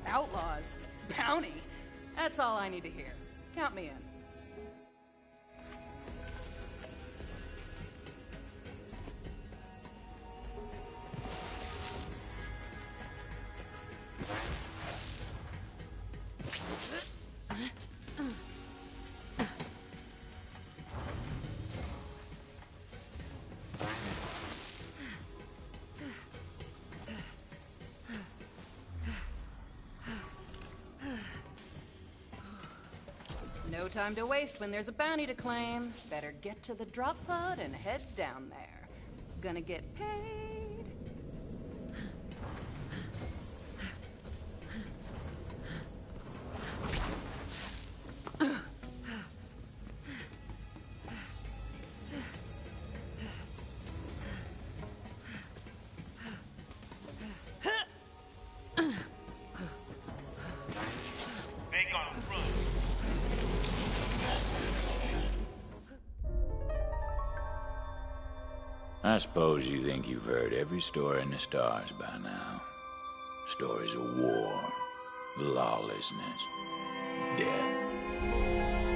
Outlaws? Bounty? That's all I need to hear. Count me in. No time to waste when there's a bounty to claim. Better get to the drop pod and head down there. Gonna get paid. I suppose you think you've heard every story in the stars by now. Stories of war, lawlessness, death.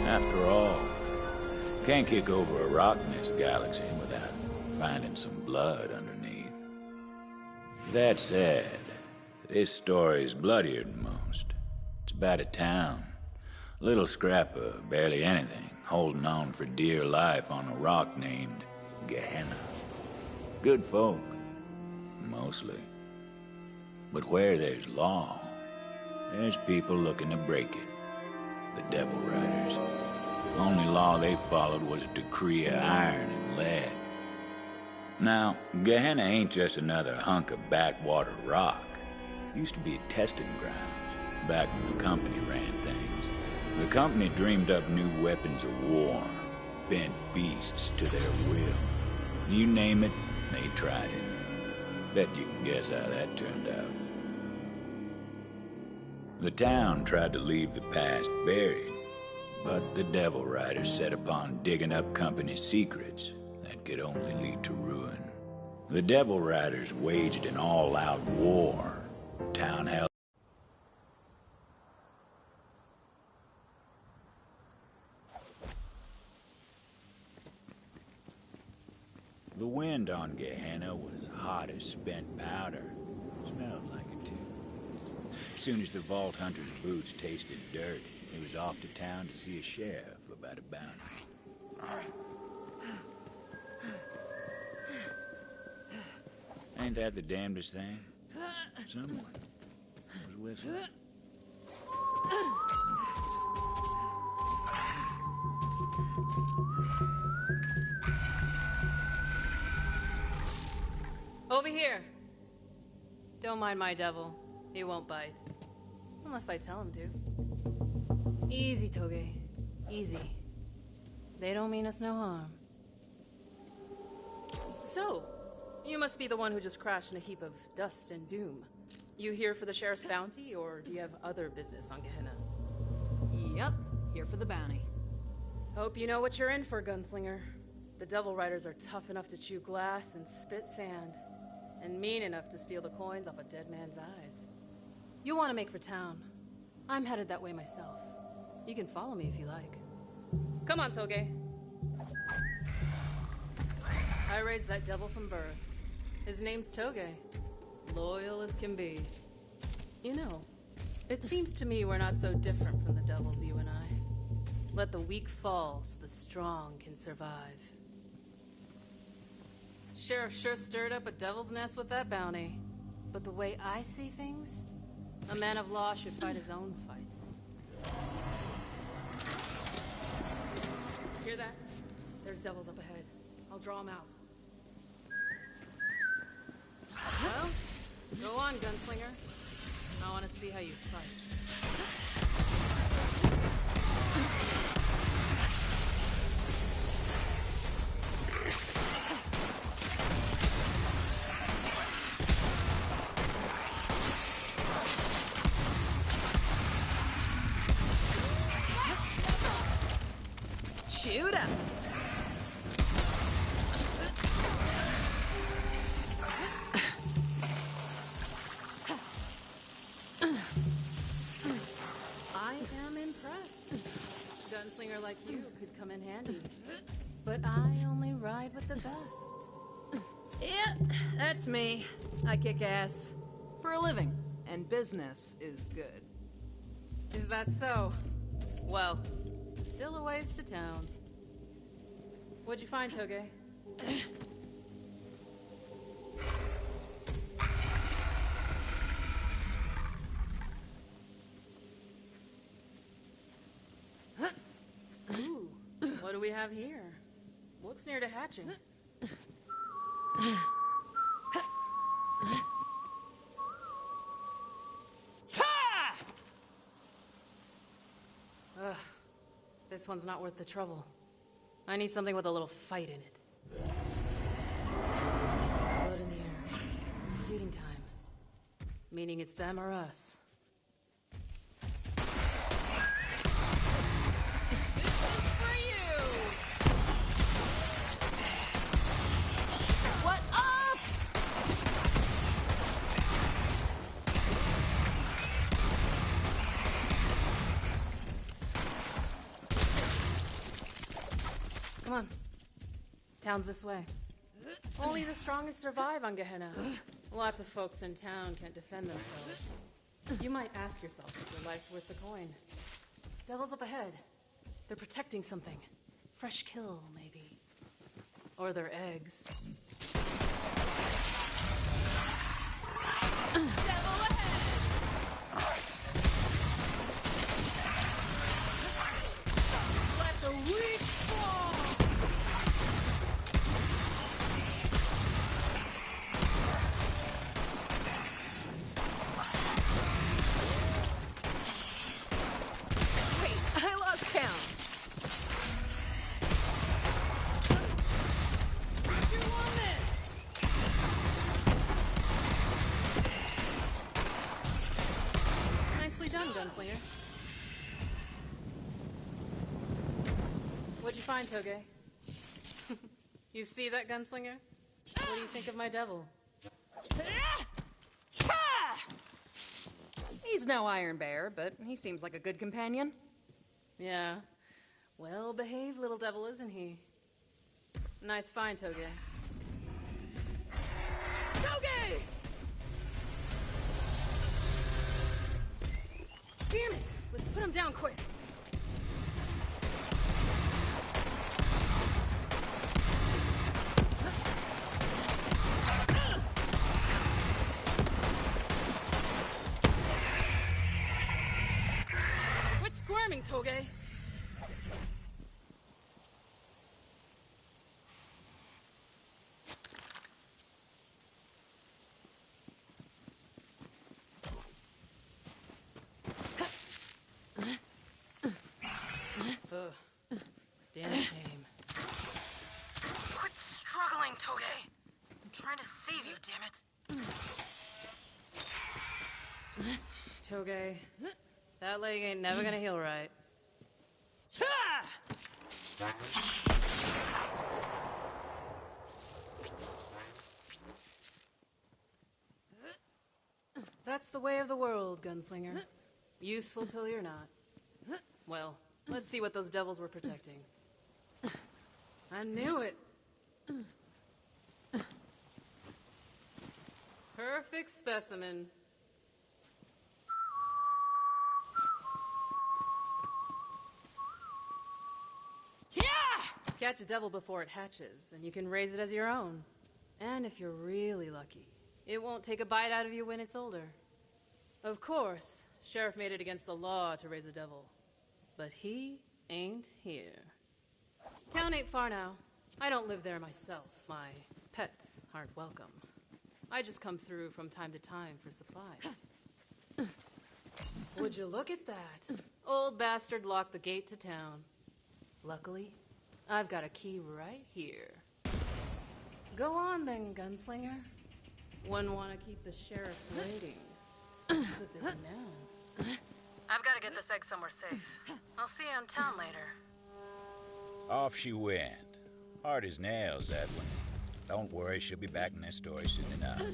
After all, can't kick over a rock in this galaxy without finding some blood underneath. That said, this story's bloodier than most. It's about a town, a little scrap of barely anything, holding on for dear life on a rock named Gehenna. Good folk, mostly. But where there's law, there's people looking to break it. The Devil Riders. The only law they followed was a decree of iron and lead. Now, Gehenna ain't just another hunk of backwater rock. It used to be a testing grounds, back when the company ran things. The company dreamed up new weapons of war, bent beasts to their will. You name it, they tried it. Bet you can guess how that turned out. The town tried to leave the past buried, but the Devil Riders set upon digging up company secrets that could only lead to ruin. The Devil Riders waged an all-out war. Town held The wind on Gehenna was hot as spent powder. Smelled like it, too. As soon as the Vault Hunter's boots tasted dirt, he was off to town to see a sheriff about a bounty. Ain't that the damnedest thing? Someone was whistling. Over here. Don't mind my devil. He won't bite. Unless I tell him to. Easy, Toge. Easy. They don't mean us no harm. So, you must be the one who just crashed in a heap of dust and doom. You here for the sheriff's bounty, or do you have other business on Gehenna? Yep, here for the bounty. Hope you know what you're in for, Gunslinger. The Devil Riders are tough enough to chew glass and spit sand, and mean enough to steal the coins off a dead man's eyes. You want to make for town. I'm headed that way myself. You can follow me if you like. Come on, Toge. I raised that devil from birth. His name's Toge. Loyal as can be. You know, it seems to me we're not so different from the devils, you and I. Let the weak fall so the strong can survive. Sheriff sure stirred up a devil's nest with that bounty. But the way I see things, a man of law should fight his own fights. Hear that? There's devils up ahead. I'll draw them out. Well, go on, Gunslinger. I want to see how you fight. Shoot up! gunslinger like you could come in handy. But I only ride with the best. Yeah, that's me. I kick ass. For a living. And business is good. Is that so? Well, still a ways to town. What'd you find, Toge? Ooh, what do we have here? Looks near to hatching. Ugh, this one's not worth the trouble. I need something with a little fight in it. Blood in the air. Feeding time. Meaning it's them or us. Come on. Town's this way. Only the strongest survive on Gehenna. Lots of folks in town can't defend themselves. You might ask yourself if your life's worth the coin. Devil's up ahead. They're protecting something. Fresh kill, maybe. Or their eggs. Devil ahead! Let the weak fall! Wait, I lost count. You won this! Nicely done, gunslinger. What'd you find, Toge? You see that, gunslinger? What do you think of my devil? He's no Iron Bear, but he seems like a good companion. Yeah. Well-behaved little devil, isn't he? Nice find, Toge. Toge! Damn it! Let's put him down quick. Quit squirming, Toge. Ugh. Damn shame. Quit struggling, Toge. I'm trying to save you, damn it. Toge, that leg ain't never gonna heal right. That's the way of the world, gunslinger. Useful till you're not. Well, let's see what those devils were protecting. I knew it. Perfect specimen. Yeah! Catch a devil before it hatches, and you can raise it as your own. And if you're really lucky, it won't take a bite out of you when it's older. Of course, Sheriff made it against the law to raise a devil. But he ain't here. Town ain't far now. I don't live there myself. My pets aren't welcome. I just come through from time to time for supplies. Would you look at that? Old bastard locked the gate to town. Luckily, I've got a key right here. Go on then, gunslinger. Wouldn't want to keep the sheriff waiting. He's a busy man. I've got to get this egg somewhere safe. I'll see you in town later. Off she went. Hard as nails, that one. Don't worry, she'll be back in this story soon enough.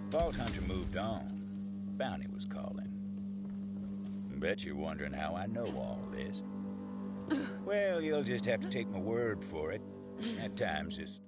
Vault Hunter moved on. Bounty was calling. Bet you're wondering how I know all this. Well, you'll just have to take my word for it. At times, it's...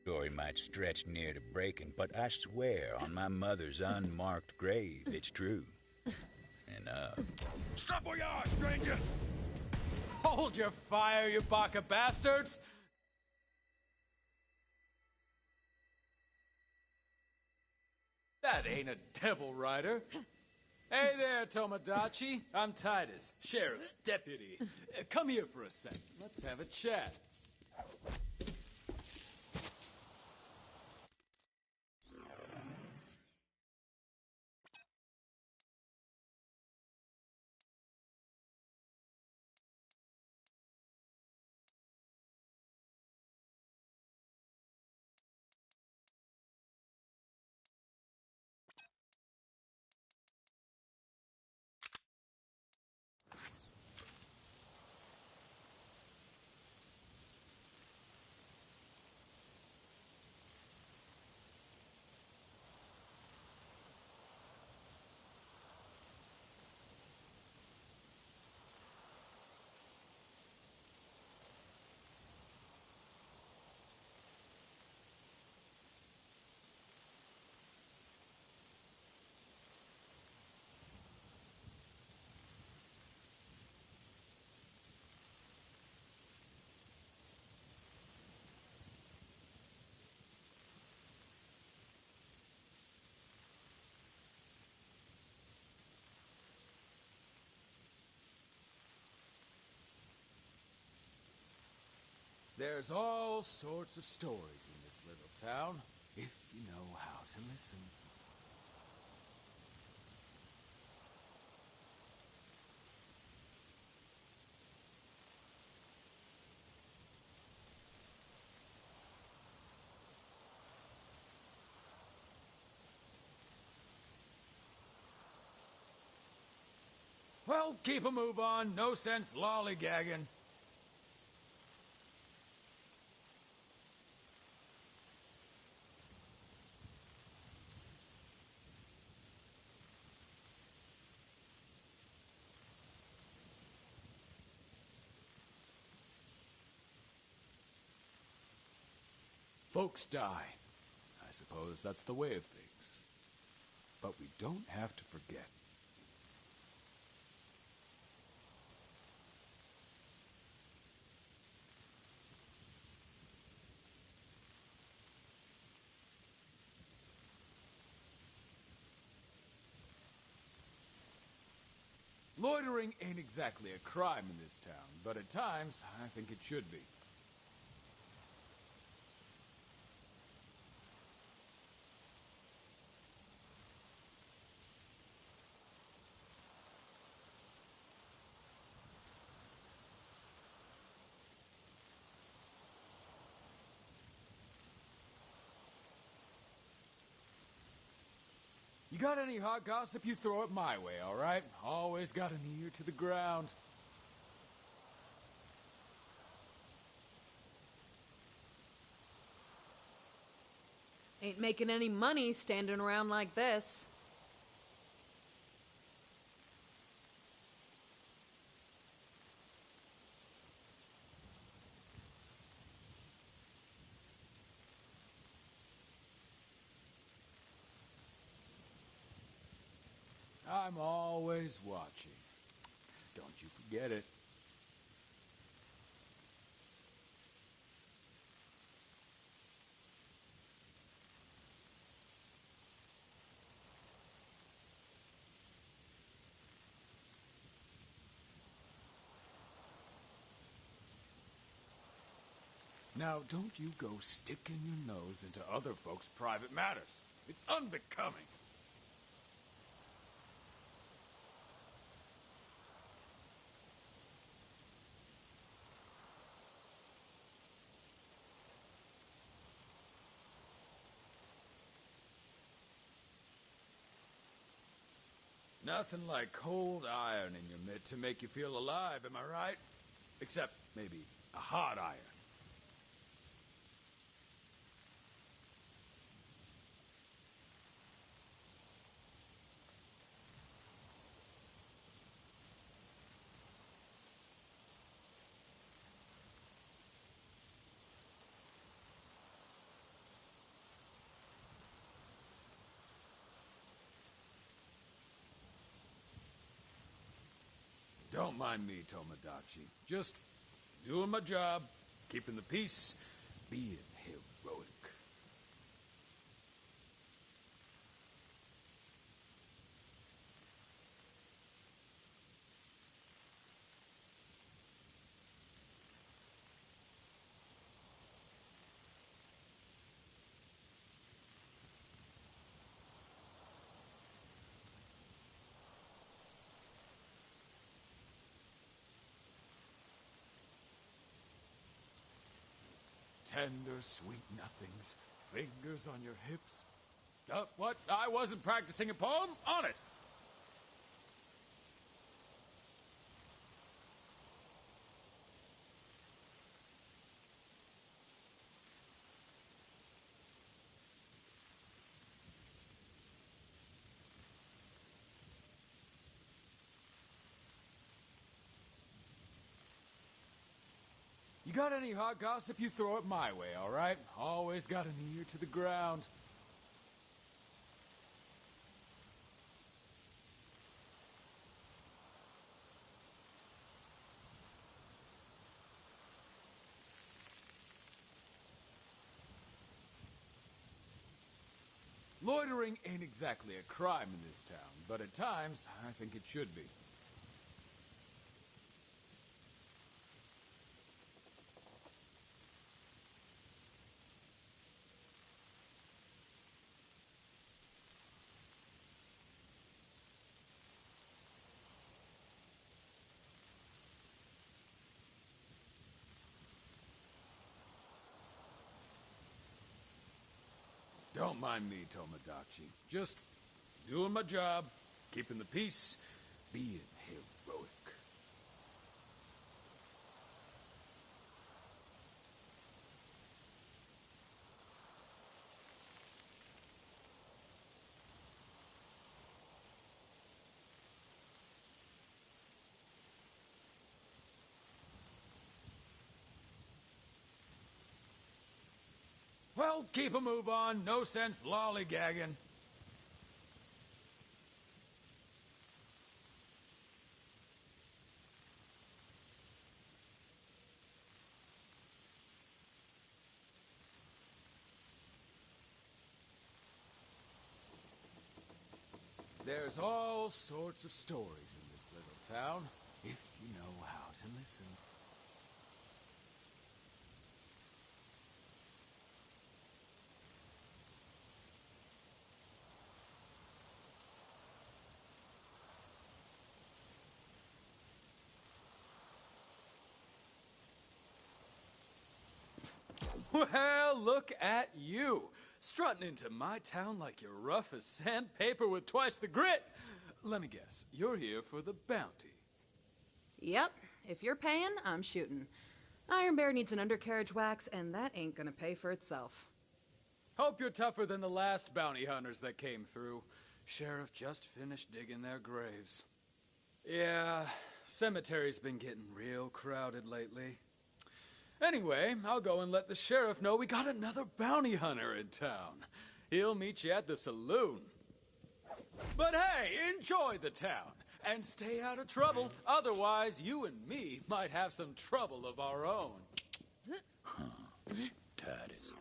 Story might stretch near to breaking, but I swear on my mother's unmarked grave, it's true. Enough. Stop where you are, stranger! Hold your fire, you baka bastards! That ain't a devil rider. Hey there, Tomodachi. I'm Titus, sheriff's deputy. Come here for a sec. Let's have a chat. There's all sorts of stories in this little town, if you know how to listen. Well, keep a move on. No sense lollygagging. Folks die. I suppose that's the way of things. But we don't have to forget. Loitering ain't exactly a crime in this town, but at times, I think it should be. You got any hot gossip, you throw it my way, all right? Always got an ear to the ground. Ain't making any money standing around like this. I'm always watching. Don't you forget it. Now, don't you go sticking your nose into other folks' private matters. It's unbecoming. Nothing like cold iron in your mitt to make you feel alive, am I right? Except maybe a hot iron. Don't mind me, Tomodachi. Just doing my job, keeping the peace, being heroic. Tender, sweet nothings, fingers on your hips. What? I wasn't practicing a poem? Honest. You got any hot gossip, you throw it my way, all right? Always got an ear to the ground. Loitering ain't exactly a crime in this town, but at times, I think it should be. Don't mind me, Tomodachi. Just doing my job, keeping the peace, being heroic. Well, keep a move on. No sense lollygagging. There's all sorts of stories in this little town, if you know how to listen. Well, look at you. Strutting into my town like you're rough as sandpaper with twice the grit. Let me guess, you're here for the bounty. Yep. If you're paying, I'm shooting. Iron Bear needs an undercarriage wax, and that ain't gonna pay for itself. Hope you're tougher than the last bounty hunters that came through. Sheriff just finished digging their graves. Yeah, cemetery's been getting real crowded lately. Anyway, I'll go and let the sheriff know we got another bounty hunter in town. He'll meet you at the saloon. But hey, enjoy the town and stay out of trouble. Otherwise, you and me might have some trouble of our own. Titus.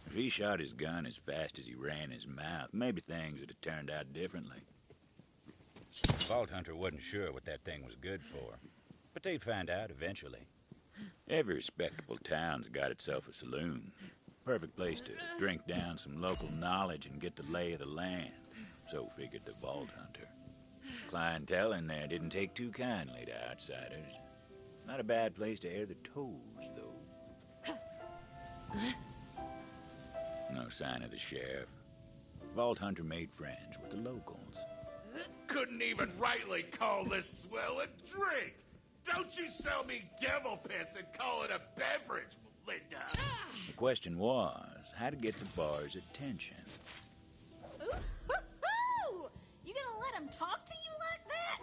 If he shot his gun as fast as he ran his mouth, maybe things would have turned out differently. Vault Hunter wasn't sure what that thing was good for, but they'd find out eventually. Every respectable town's got itself a saloon. Perfect place to drink down some local knowledge and get the lay of the land. So figured the Vault Hunter. Clientele in there didn't take too kindly to outsiders. Not a bad place to air the toes, though. No sign of the sheriff. Vault Hunter made friends with the locals. Couldn't even rightly call this swell a drink. Don't you sell me devil piss and call it a beverage, Melinda. The question was, how to get the bar's attention. Ooh-hoo-hoo! You gonna let him talk to you like that?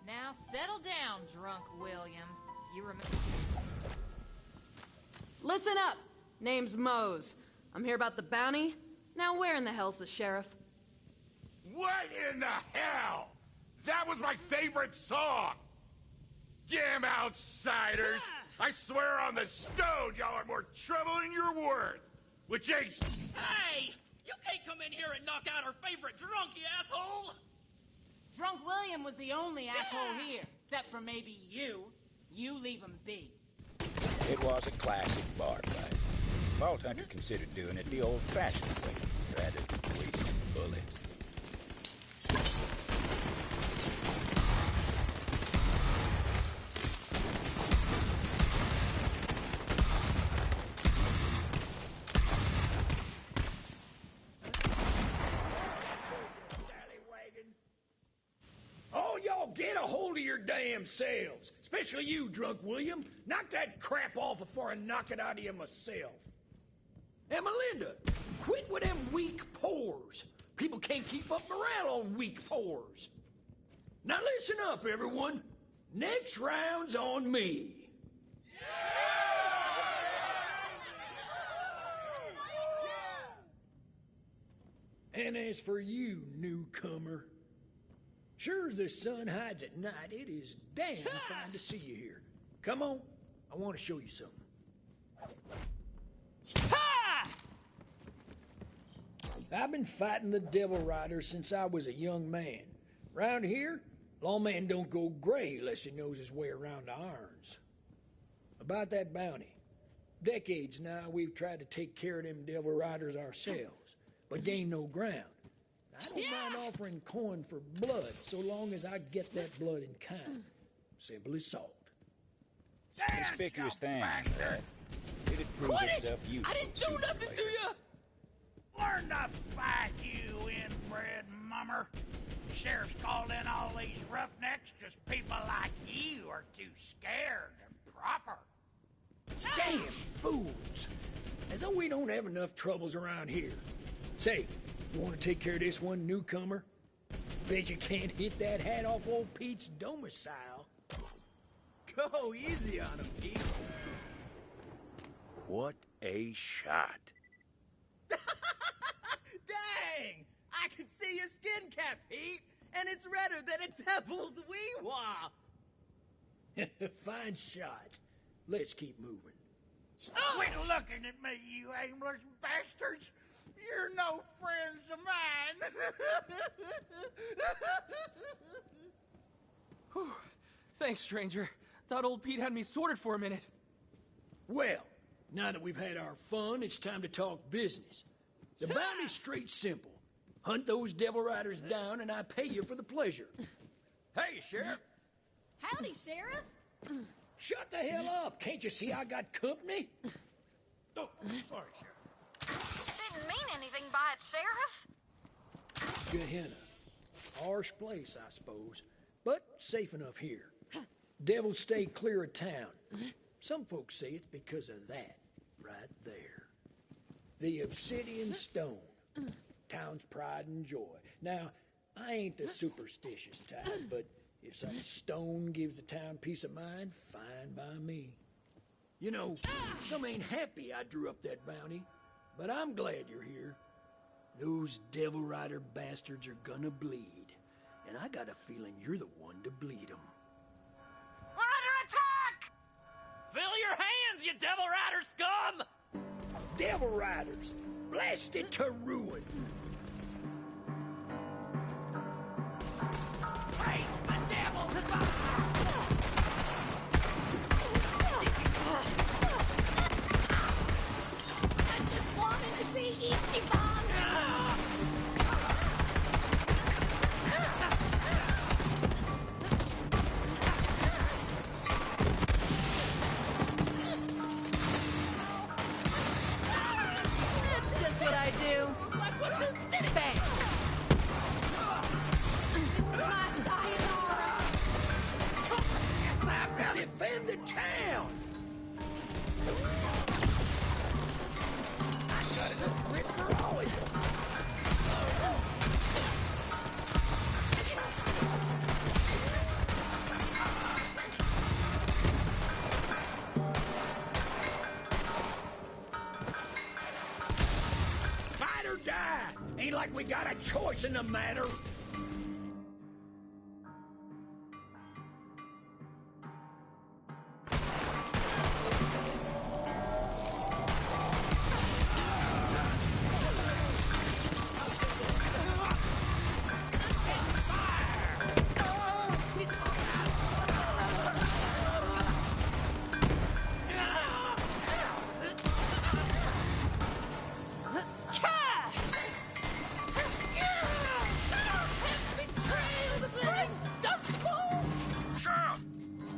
Now settle down, drunk William. You remember... Listen up! Name's Mose. I'm here about the bounty. Now where in the hell's the sheriff? What in the hell? That was my favorite song! Damn outsiders! I swear on the stone y'all are more trouble than you're worth! Which ain't... Hey! You can't come in here and knock out our favorite drunk, you asshole! Drunk William was the only asshole here, except for maybe you. You leave him be. It was a classic bar fight. Vault Hunter considered doing it the old-fashioned way, rather than wasting bullets. All y'all get a hold of your damn selves. Especially you, Drunk William. Knock that crap off before I knock it out of you myself. And Melinda, quit with them weak pores. People can't keep up morale on weak pores. Now listen up, everyone. Next round's on me. And as for you, newcomer, sure as the sun hides at night, it is damn fine to see you here. Come on, I want to show you something. Ha! I've been fighting the Devil Riders since I was a young man. Round here, lawman don't go gray unless he knows his way around the irons. About that bounty. Decades now we've tried to take care of them Devil Riders ourselves, but gain no ground. I don't mind offering coin for blood, so long as I get that blood in kind. Simple as salt. Conspicuous thing, that. Did it prove itself useful? I didn't do nothing to you! Learn to fight, you inbred mummer. Sheriff's called in all these roughnecks because people like you are too scared and proper. Damn fools! As though we don't have enough troubles around here. Say, you want to take care of this one newcomer? Bet you can't hit that hat off old Pete's domicile. Go easy on him, Pete. What a shot. Dang! I can see your skin cap, Pete, and it's redder than a devil's wee-wah. Fine shot. Let's keep moving. Quit looking at me, you aimless bastards! You're no friends of mine! Whew. Thanks, stranger. Thought old Pete had me sorted for a minute. Well, now that we've had our fun, it's time to talk business. The bounty's straight simple. Hunt those Devil Riders down, and I pay you for the pleasure. Hey, Sheriff. Howdy, Sheriff. Shut the hell up. Can't you see I got company? Oh, sorry, Sheriff. Didn't mean anything by it, Sheriff. Gehenna. Harsh place, I suppose, but safe enough here. Devils stay clear of town. Some folks say it's because of that, right there. The obsidian stone. Town's pride and joy. Now, I ain't the superstitious type, but if some stone gives the town peace of mind, fine by me. You know, some ain't happy I drew up that bounty, but I'm glad you're here. Those Devil Rider bastards are gonna bleed, and I got a feeling you're the one to bleed them. We're under attack! Fill your hands, you Devil Rider scum! Devil Riders, blasted to ruin. Praise the devil to the... I just what I do. Bang! This is my sayonara. Defend the town! I got enough grit for all of you. Fight or die! Ain't like we got a choice in the matter.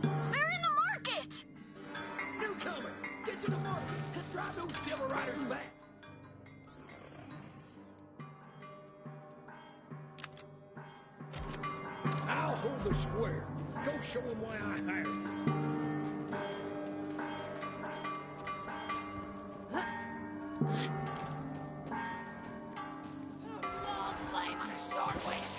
They're in the market! Newcomer, get to the market. Drive those devil riders back. I'll hold the square. Go show him why I hired you. Long flaming sword with.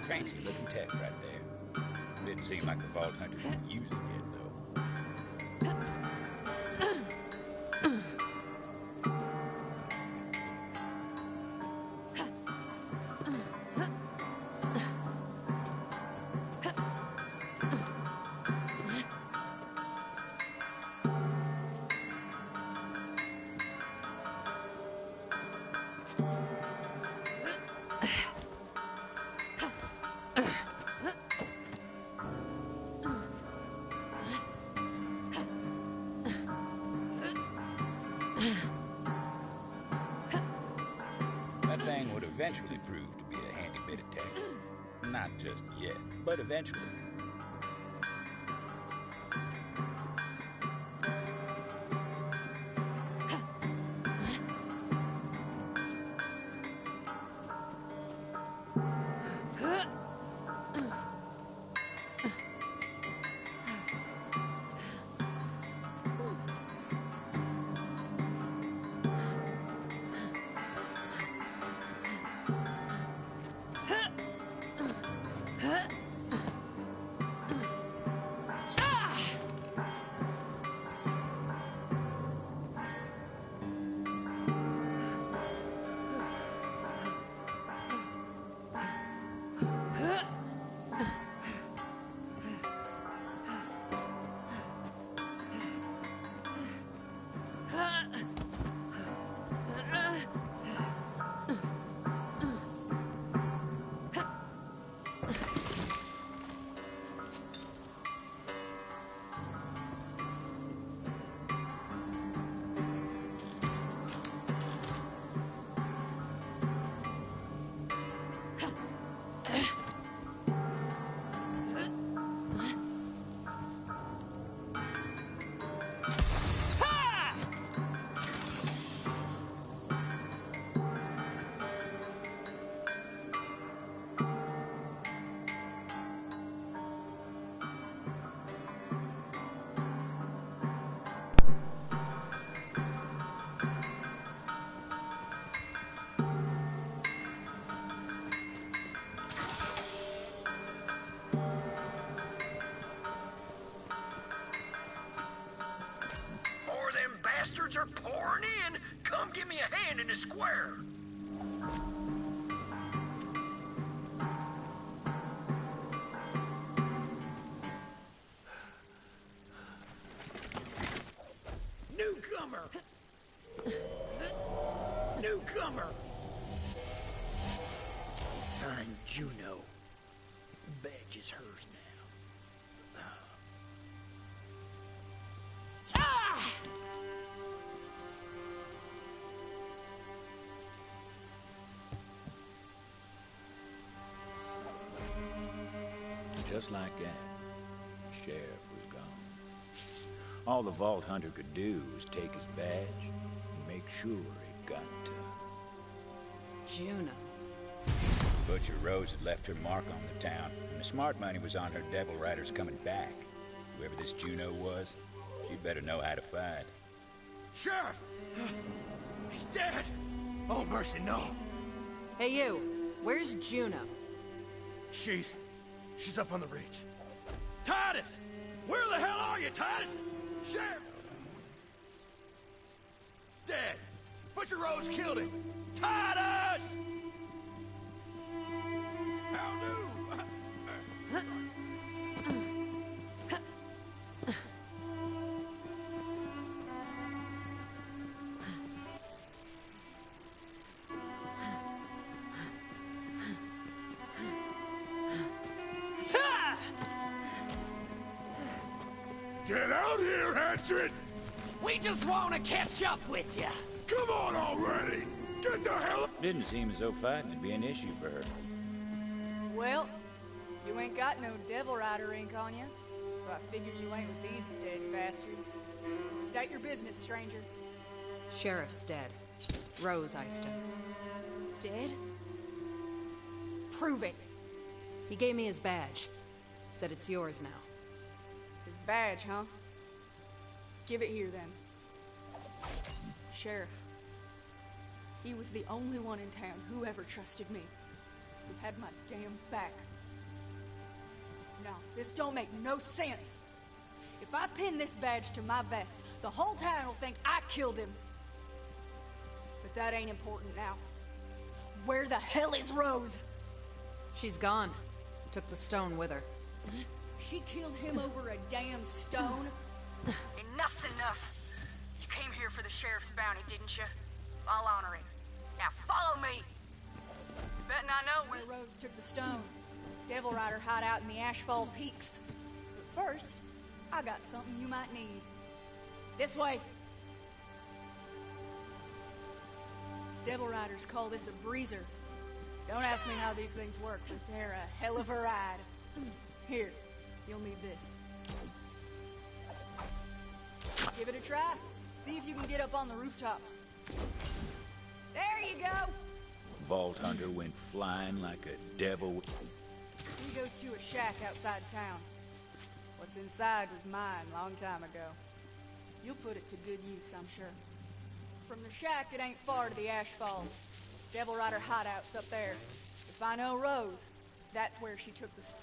Fancy looking tech right there. Didn't seem like the Vault Hunter could use it yet, though. That thing would eventually prove to be a handy bit of tech. Not just yet, but eventually. Ha! More of them bastards are pouring in. Come give me a hand in the square. Newcomer! Newcomer! Find Juno. Badge is hers now. Ah! Just like that, the sheriff was gone. All the Vault Hunter could do was take his badge and make sure it got to Juno. Butcher Rose had left her mark on the town, and the smart money was on her devil riders coming back. Whoever this Juno was, she better know how to fight. Sheriff! He's dead! Oh, mercy, no. Hey, you. Where's Juno? She's up on the ridge. Titus! Where the hell are you, Titus? Sheriff! Dead. Butcher Rose killed him. Titus! How do? Get out here, Hatchet! We just want to catch up with you. Come on already! Get the hell up! Didn't seem as though fighting would be an issue for her. Well, you ain't got no Devil Rider ink on you, so I figure you ain't with these dead bastards. State your business, stranger. Sheriff's dead. Rose iced him. Dead? Prove it. He gave me his badge. Said it's yours now. His badge, huh? Give it here, then. Sheriff. He was the only one in town who ever trusted me. Who had my damn back. Now, this don't make no sense. If I pin this badge to my vest, the whole town will think I killed him. But that ain't important now. Where the hell is Rose? She's gone. Took the stone with her. She killed him over a damn stone? Enough's enough. You came here for the sheriff's bounty, didn't you? I'll honor it. Now follow me! You betting I know where Rose took the stone. Devil Rider hideout in the Ashfall Peaks. But first, I got something you might need. This way. Devil Riders call this a breezer. Don't ask me how these things work, but they're a hell of a ride. Here, you'll need this. Give it a try. See if you can get up on the rooftops. There you go! Vault Hunter went flying like a devil. He goes to a shack outside town. What's inside was mine long time ago. You'll put it to good use, I'm sure. From the shack, it ain't far to the Ash Falls. Devil Rider hideout's up there. If I know Rose, that's where she took the stone.